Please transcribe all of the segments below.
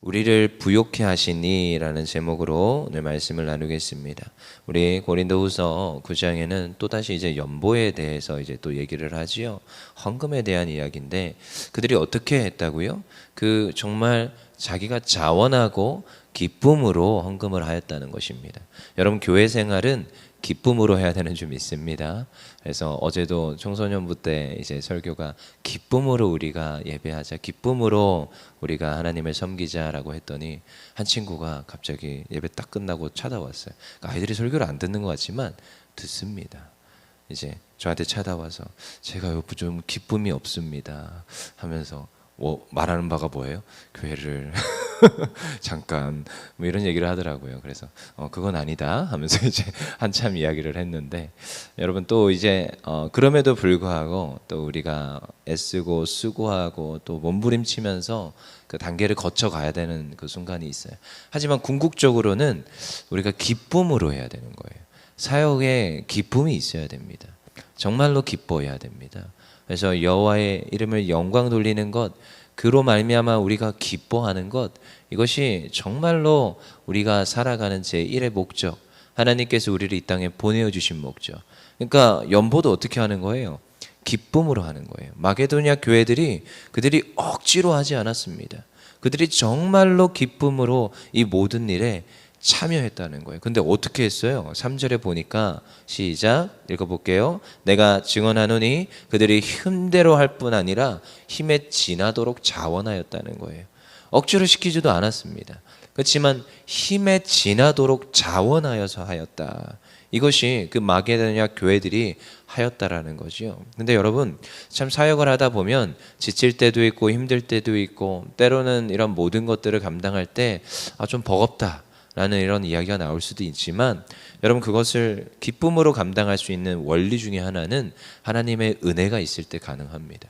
우리를 부욕해 하시니라는 제목으로 오늘 말씀을 나누겠습니다. 우리 고린도후서 9장에는 또다시 이제 연보에 대해서 이제 또 얘기를 하지요. 헌금에 대한 이야기인데 그들이 어떻게 했다고요? 그 정말 자기가 자원하고 기쁨으로 헌금을 하였다는 것입니다. 여러분 교회 생활은 기쁨으로 해야 되는 줄 믿습니다. 그래서 어제도 청소년부 때 이제 설교가 기쁨으로 우리가 예배하자, 기쁨으로 우리가 하나님을 섬기자라고 했더니 한 친구가 갑자기 예배 딱 끝나고 찾아왔어요. 그러니까 아이들이 설교를 안 듣는 것 같지만 듣습니다. 이제 저한테 찾아와서 제가 좀 기쁨이 없습니다 하면서 말하는 바가 뭐예요? 교회를 잠깐 뭐 이런 얘기를 하더라고요. 그래서 그건 아니다 하면서 이제 한참 이야기를 했는데 여러분 또 이제 그럼에도 불구하고 또 우리가 애쓰고 수고하고 또 몸부림치면서 그 단계를 거쳐 가야 되는 그 순간이 있어요. 하지만 궁극적으로는 우리가 기쁨으로 해야 되는 거예요. 사역에 기쁨이 있어야 됩니다. 정말로 기뻐해야 됩니다. 그래서 여호와의 이름을 영광 돌리는 것, 그로 말미암아 우리가 기뻐하는 것, 이것이 정말로 우리가 살아가는 제1의 목적, 하나님께서 우리를 이 땅에 보내어 주신 목적. 그러니까 연보도 어떻게 하는 거예요? 기쁨으로 하는 거예요. 마게도냐 교회들이 그들이 억지로 하지 않았습니다. 그들이 정말로 기쁨으로 이 모든 일에 참여했다는 거예요. 근데 어떻게 했어요? 3절에 보니까 시작 읽어볼게요. 내가 증언하노니 그들이 힘대로 할 뿐 아니라 힘에 지나도록 자원하였다는 거예요. 억지로 시키지도 않았습니다. 그렇지만 힘에 지나도록 자원하여서 하였다. 이것이 그 마게도냐 교회들이 하였다라는 거죠. 근데 여러분 참 사역을 하다 보면 지칠 때도 있고 힘들 때도 있고 때로는 이런 모든 것들을 감당할 때 좀 버겁다 라는 이런 이야기가 나올 수도 있지만 여러분 그것을 기쁨으로 감당할 수 있는 원리 중에 하나는 하나님의 은혜가 있을 때 가능합니다.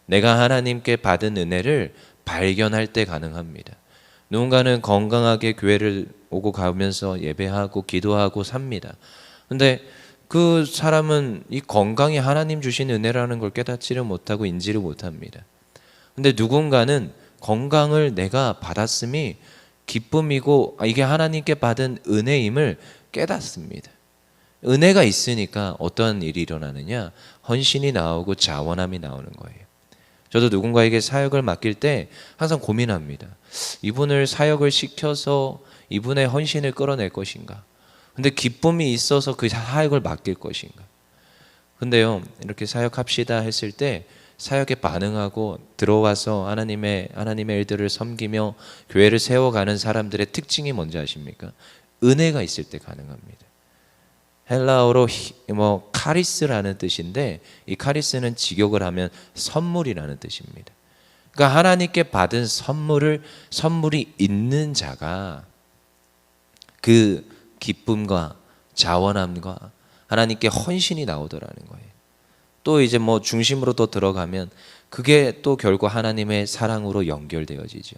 내가 하나님께 받은 은혜를 발견할 때 가능합니다. 누군가는 건강하게 교회를 오고 가면서 예배하고 기도하고 삽니다. 근데 그 사람은 이 건강이 하나님 주신 은혜라는 걸 깨닫지를 못하고 인지를 못합니다. 근데 누군가는 건강을 내가 받았음이 기쁨이고 이게 하나님께 받은 은혜임을 깨닫습니다. 은혜가 있으니까 어떤 일이 일어나느냐? 헌신이 나오고 자원함이 나오는 거예요. 저도 누군가에게 사역을 맡길 때 항상 고민합니다. 이분을 사역을 시켜서 이분의 헌신을 끌어낼 것인가? 근데 기쁨이 있어서 그 사역을 맡길 것인가? 근데요, 이렇게 사역합시다 했을 때 사역에 반응하고 들어와서 하나님의 일들을 섬기며 교회를 세워가는 사람들의 특징이 뭔지 아십니까? 은혜가 있을 때 가능합니다. 헬라어로 카리스라는 뜻인데 이 카리스는 직역을 하면 선물이라는 뜻입니다. 그러니까 하나님께 받은 선물이 있는 자가 그 기쁨과 자원함과 하나님께 헌신이 나오더라는 거예요. 또 이제 중심으로 또 들어가면 그게 또 결국 하나님의 사랑으로 연결되어지죠.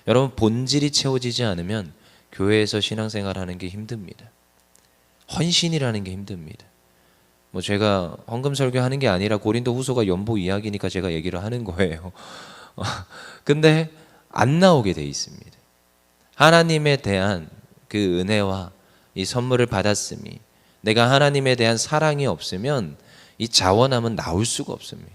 여러분 본질이 채워지지 않으면 교회에서 신앙생활하는 게 힘듭니다. 헌신이라는 게 힘듭니다. 제가 헌금 설교하는 게 아니라 고린도후서가 연보 이야기니까 제가 얘기를 하는 거예요. 근데 안 나오게 돼 있습니다. 하나님에 대한 그 은혜와 이 선물을 받았음이 내가 하나님에 대한 사랑이 없으면 이 자원함은 나올 수가 없습니다.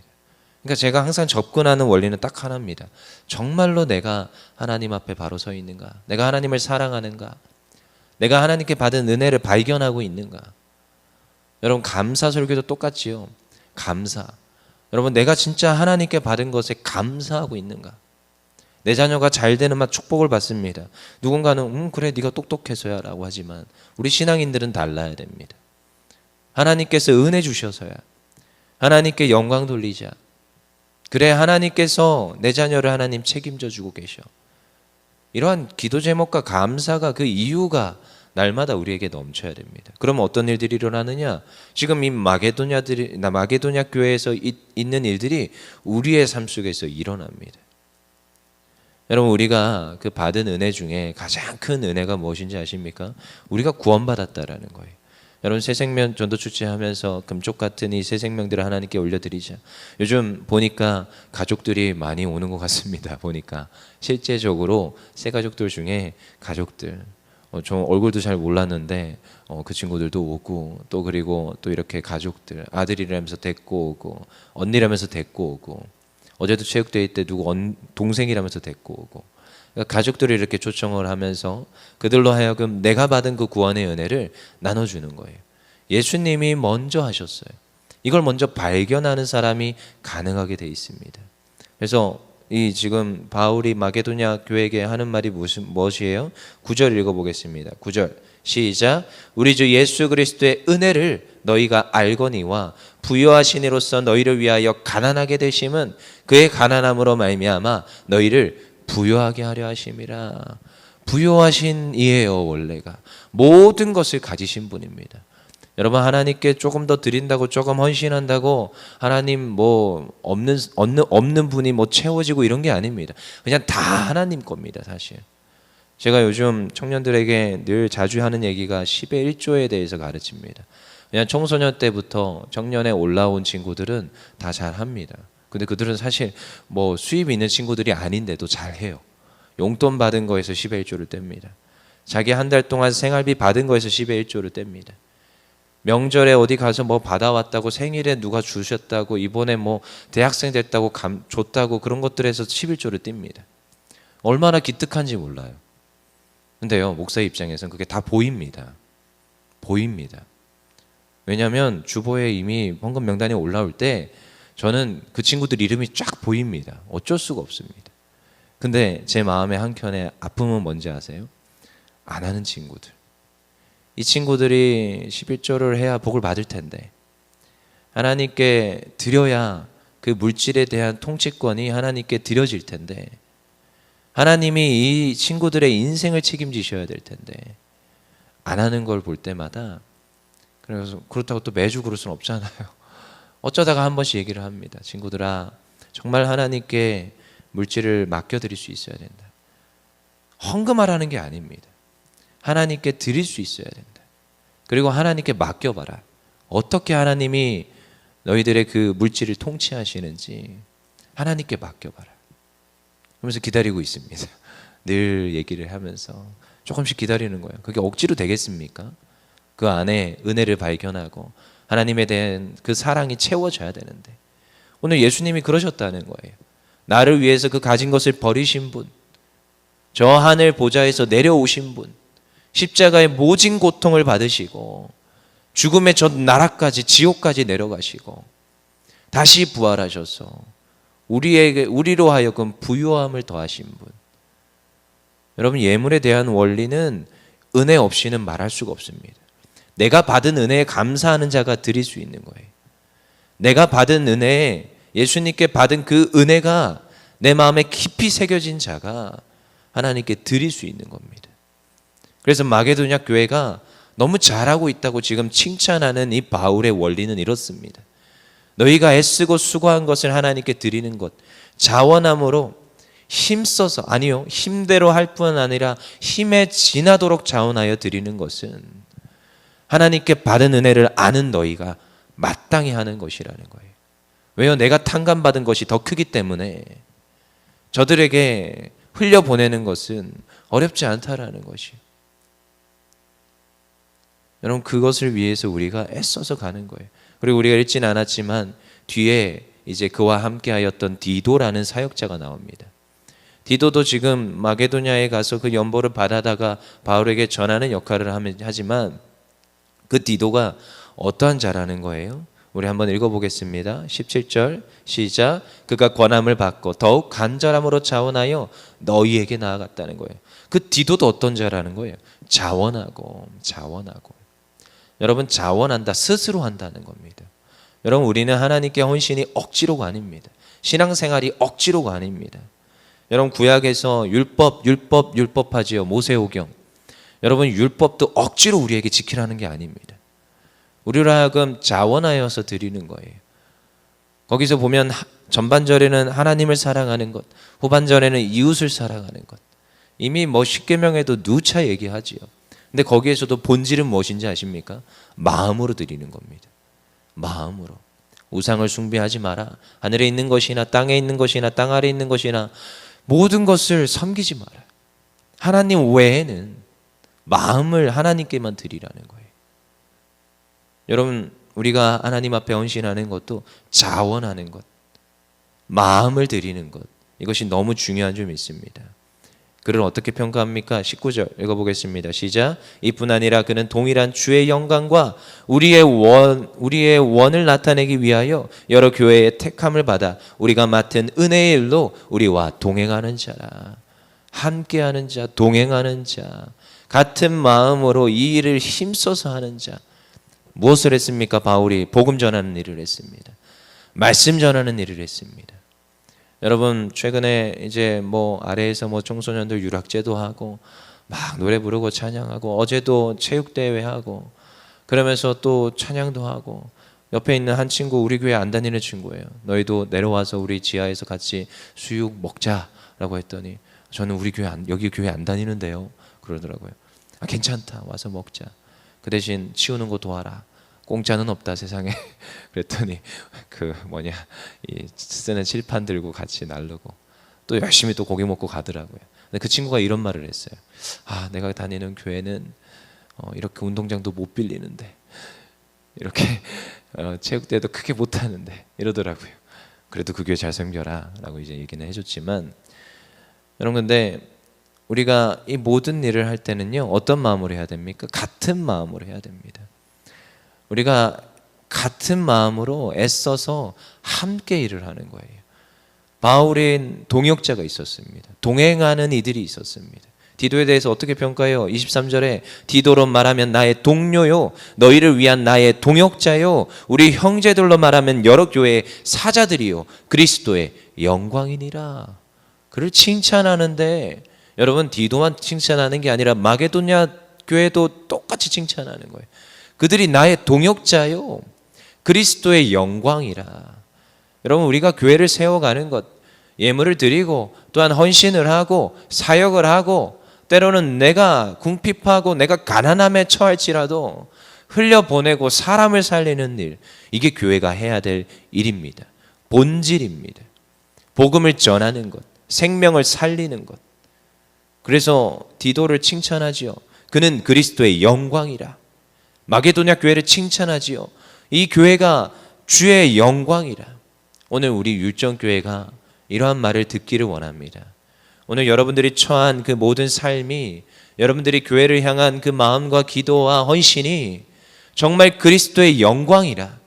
그러니까 제가 항상 접근하는 원리는 딱 하나입니다. 정말로 내가 하나님 앞에 바로 서 있는가? 내가 하나님을 사랑하는가? 내가 하나님께 받은 은혜를 발견하고 있는가? 여러분 감사 설교도 똑같지요. 감사. 여러분 내가 진짜 하나님께 받은 것에 감사하고 있는가? 내 자녀가 잘 되는 막 축복을 받습니다. 누군가는 그래 네가 똑똑해서야 라고 하지만 우리 신앙인들은 달라야 됩니다. 하나님께서 은혜 주셔서야 하나님께 영광 돌리자. 그래 하나님께서 내 자녀를 하나님 책임져 주고 계셔. 이러한 기도 제목과 감사가 그 이유가 날마다 우리에게 넘쳐야 됩니다. 그럼 어떤 일들이 일어나느냐? 지금 이 마게도냐 교회에서 있는 일들이 우리의 삶 속에서 일어납니다. 여러분 우리가 그 받은 은혜 중에 가장 큰 은혜가 무엇인지 아십니까? 우리가 구원받았다라는 거예요. 여러분 새생명 전도 축제하면서 금쪽 같은 이 새 생명들을 하나님께 올려드리자. 요즘 보니까 가족들이 많이 오는 것 같습니다. 보니까 실제적으로 새 가족들 중에 가족들 저 얼굴도 잘 몰랐는데 그 친구들도 오고 또 그리고 또 이렇게 가족들 아들이라면서 데리고 오고 언니라면서 데리고 오고 어제도 체육대회 때 누구 동생이라면서 데리고 오고 그러니까 가족들이 이렇게 초청을 하면서 그들로 하여금 내가 받은 그 구원의 은혜를 나눠주는 거예요. 예수님이 먼저 하셨어요. 이걸 먼저 발견하는 사람이 가능하게 돼 있습니다. 그래서 이 지금 바울이 마게도냐 교회에게 하는 말이 무엇이에요? 9절 읽어보겠습니다. 9절 시작. 우리 주 예수 그리스도의 은혜를 너희가 알거니와 부요하신 이로서 너희를 위하여 가난하게 되심은 그의 가난함으로 말미암아 너희를 부요하게 하려 하심이라. 부요하신 이에요. 원래가 모든 것을 가지신 분입니다. 여러분 하나님께 조금 더 드린다고 조금 헌신한다고 하나님 뭐 없는 분이 뭐 채워지고 이런 게 아닙니다. 그냥 다 하나님 겁니다. 사실 제가 요즘 청년들에게 늘 자주 하는 얘기가 10의 1조에 대해서 가르칩니다. 그냥 청소년 때부터 청년에 올라온 친구들은 다 잘합니다. 근데 그들은 사실 뭐 수입이 있는 친구들이 아닌데도 잘해요. 용돈 받은 거에서 10의 1조를 뗍니다. 자기 한 달 동안 생활비 받은 거에서 10의 1조를 뗍니다. 명절에 어디 가서 뭐 받아왔다고 생일에 누가 주셨다고 이번에 뭐 대학생 됐다고 줬다고 그런 것들에서 11조를 띱니다. 얼마나 기특한지 몰라요. 근데요 목사 입장에서는 그게 다 보입니다. 보입니다. 왜냐하면 주보에 이미 헌금 명단이 올라올 때 저는 그 친구들 이름이 쫙 보입니다. 어쩔 수가 없습니다. 근데 제 마음의 한켠에 아픔은 뭔지 아세요? 안 하는 친구들. 이 친구들이 11조를 해야 복을 받을 텐데 하나님께 드려야 그 물질에 대한 통치권이 하나님께 드려질 텐데 하나님이 이 친구들의 인생을 책임지셔야 될 텐데 안 하는 걸 볼 때마다 그래서 그렇다고 또 매주 그럴 수는 없잖아요. 어쩌다가 한 번씩 얘기를 합니다. 친구들아 정말 하나님께 물질을 맡겨드릴 수 있어야 된다. 헌금하라는 게 아닙니다. 하나님께 드릴 수 있어야 된다. 그리고 하나님께 맡겨봐라. 어떻게 하나님이 너희들의 그 물질을 통치하시는지 하나님께 맡겨봐라. 그러면서 기다리고 있습니다. 늘 얘기를 하면서 조금씩 기다리는 거예요. 그게 억지로 되겠습니까? 그 안에 은혜를 발견하고 하나님에 대한 그 사랑이 채워져야 되는데 오늘 예수님이 그러셨다는 거예요. 나를 위해서 그 가진 것을 버리신 분, 저 하늘 보좌에서 내려오신 분, 십자가의 모진 고통을 받으시고 죽음의 저 나라까지 지옥까지 내려가시고 다시 부활하셔서 우리로 하여금 부요함을 더하신 분. 여러분 예물에 대한 원리는 은혜 없이는 말할 수가 없습니다. 내가 받은 은혜에 감사하는 자가 드릴 수 있는 거예요. 내가 받은 은혜에 예수님께 받은 그 은혜가 내 마음에 깊이 새겨진 자가 하나님께 드릴 수 있는 겁니다. 그래서 마게도냐 교회가 너무 잘하고 있다고 지금 칭찬하는 이 바울의 원리는 이렇습니다. 너희가 애쓰고 수고한 것을 하나님께 드리는 것, 자원함으로 힘써서, 아니요, 힘대로 할 뿐 아니라 힘에 지나도록 자원하여 드리는 것은 하나님께 받은 은혜를 아는 너희가 마땅히 하는 것이라는 거예요. 왜요? 내가 탕감받은 것이 더 크기 때문에 저들에게 흘려보내는 것은 어렵지 않다라는 것이에요. 여러분 그것을 위해서 우리가 애써서 가는 거예요. 그리고 우리가 읽지는 않았지만 뒤에 이제 그와 함께 하였던 디도라는 사역자가 나옵니다. 디도도 지금 마게도냐에 가서 그 연보를 받아다가 바울에게 전하는 역할을 하지만 그 디도가 어떠한 자라는 거예요? 우리 한번 읽어보겠습니다. 17절 시작. 그가 권함을 받고 더욱 간절함으로 자원하여 너희에게 나아갔다는 거예요. 그 디도도 어떤 자라는 거예요? 자원하고. 여러분 자원한다, 스스로 한다는 겁니다. 여러분 우리는 하나님께 헌신이 억지로가 아닙니다. 신앙생활이 억지로가 아닙니다. 여러분 구약에서 율법 하지요. 모세오경. 여러분 율법도 억지로 우리에게 지키라는 게 아닙니다. 우리로 하여금 자원하여서 드리는 거예요. 거기서 보면 전반절에는 하나님을 사랑하는 것, 후반절에는 이웃을 사랑하는 것. 이미 뭐 십계명에도 누차 얘기하지요. 근데 거기에서도 본질은 무엇인지 아십니까? 마음으로 드리는 겁니다. 마음으로. 우상을 숭배하지 마라. 하늘에 있는 것이나 땅에 있는 것이나 땅 아래 있는 것이나 모든 것을 섬기지 마라. 하나님 외에는 마음을 하나님께만 드리라는 거예요. 여러분, 우리가 하나님 앞에 헌신하는 것도 자원하는 것, 마음을 드리는 것, 이것이 너무 중요한 점이 있습니다. 그를 어떻게 평가합니까? 19절 읽어보겠습니다. 시작. 이뿐 아니라 그는 동일한 주의 영광과 우리의 원을 나타내기 위하여 여러 교회의 택함을 받아 우리가 맡은 은혜의 일로 우리와 동행하는 자라. 함께하는 자, 동행하는 자, 같은 마음으로 이 일을 힘써서 하는 자. 무엇을 했습니까? 바울이 복음 전하는 일을 했습니다. 말씀 전하는 일을 했습니다. 여러분, 최근에 이제 아래에서 청소년들 유락제도 하고 막 노래 부르고 찬양하고, 어제도 체육대회 하고, 그러면서 또 찬양도 하고, 옆에 있는 한 친구, 우리 교회 안 다니는 친구예요. 너희도 내려와서 우리 지하에서 같이 수육 먹자라고 했더니, 저는 여기 교회 안 다니는데요 그러더라고요. 괜찮다, 와서 먹자. 그 대신 치우는 거 도와라. 공짜는 없다 세상에. 그랬더니 이 쓰는 칠판 들고 같이 나르고 또 열심히 또 고기 먹고 가더라고요. 근데 그 친구가 이런 말을 했어요. 내가 다니는 교회는 이렇게 운동장도 못 빌리는데, 이렇게 체육대회도 크게 못 하는데 이러더라고요. 그래도 그 교회 잘 섬겨라 라고 이제 얘기는 해줬지만, 여러분, 근데 우리가 이 모든 일을 할 때는요, 어떤 마음으로 해야 됩니까? 같은 마음으로 해야 됩니다. 우리가 같은 마음으로 애써서 함께 일을 하는 거예요. 바울의 동역자가 있었습니다. 동행하는 이들이 있었습니다. 디도에 대해서 어떻게 평가해요? 23절에 디도로 말하면 나의 동료요, 너희를 위한 나의 동역자요, 우리 형제들로 말하면 여러 교회의 사자들이요, 그리스도의 영광이니라. 그를 칭찬하는데, 여러분, 디도만 칭찬하는 게 아니라 마게도냐 교회도 똑같이 칭찬하는 거예요. 그들이 나의 동역자요, 그리스도의 영광이라. 여러분, 우리가 교회를 세워가는 것, 예물을 드리고 또한 헌신을 하고 사역을 하고, 때로는 내가 궁핍하고 내가 가난함에 처할지라도 흘려보내고 사람을 살리는 일, 이게 교회가 해야 될 일입니다. 본질입니다. 복음을 전하는 것, 생명을 살리는 것. 그래서 디도를 칭찬하지요. 그는 그리스도의 영광이라. 마게도냐 교회를 칭찬하지요. 이 교회가 주의 영광이라. 오늘 우리 율정교회가 이러한 말을 듣기를 원합니다. 오늘 여러분들이 처한 그 모든 삶이, 여러분들이 교회를 향한 그 마음과 기도와 헌신이 정말 그리스도의 영광이라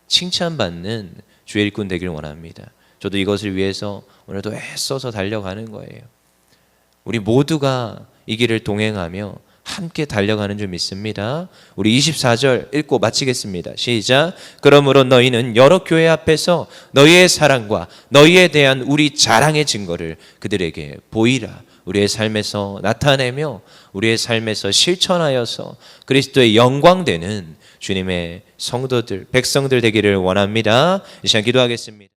칭찬받는 주의 일꾼 되기를 원합니다. 저도 이것을 위해서 오늘도 애써서 달려가는 거예요. 우리 모두가 이 길을 동행하며 함께 달려가는 줄 믿습니다. 우리 24절 읽고 마치겠습니다. 시작. 그러므로 너희는 여러 교회 앞에서 너희의 사랑과 너희에 대한 우리 자랑의 증거를 그들에게 보이라. 우리의 삶에서 나타내며 우리의 삶에서 실천하여서 그리스도의 영광 되는 주님의 성도들, 백성들 되기를 원합니다. 이 시간 기도하겠습니다.